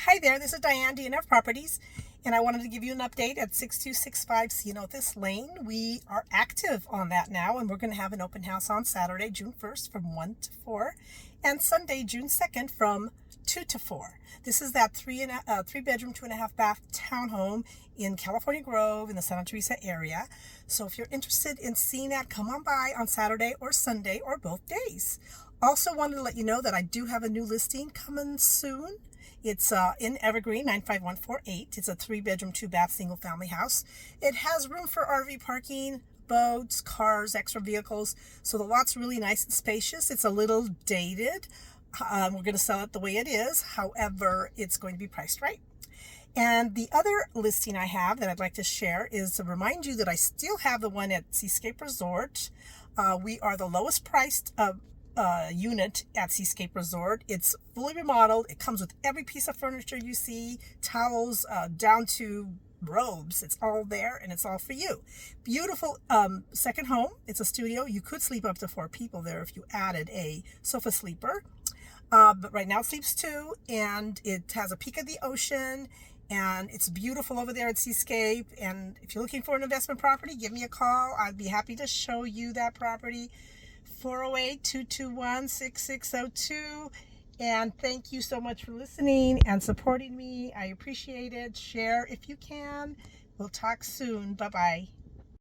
Hi there, this is Diane, DNF Properties, and I wanted to give you an update at 6265 Ceanothus Lane. We are active on that now, and we're going to have an open house on Saturday, June 1st from 1 to 4, and Sunday, June 2nd from 2 to 4. This is that three bedroom, 2.5 bath townhome in California Grove in the Santa Teresa area. So if you're interested in seeing that, come on by on Saturday or Sunday or both days. Also wanted to let you know that I do have a new listing coming soon. It's in Evergreen, 95148. It's a 3-bedroom, 2-bath, single-family house. It has room for RV parking, boats, cars, extra vehicles. So the lot's really nice and spacious. It's a little dated. We're going to sell it the way it is. However, it's going to be priced right. And the other listing I have that I'd like to share is to remind you that I still have the one at Seascape Resort. We are the lowest priced unit at Seascape Resort. It's fully remodeled. It comes with every piece of furniture you see, towels down to robes. It's all there and it's all for you. Beautiful second home. It's a studio. You could sleep up to 4 people there if you added a sofa sleeper. But right now it sleeps 2, and it has a peek of the ocean, and it's beautiful over there at Seascape. And if you're looking for an investment property, give me a call. I'd be happy to show you that property. 408-221-6602. And thank you so much for listening and supporting me. I appreciate it. Share if you can. We'll talk soon. Bye-bye.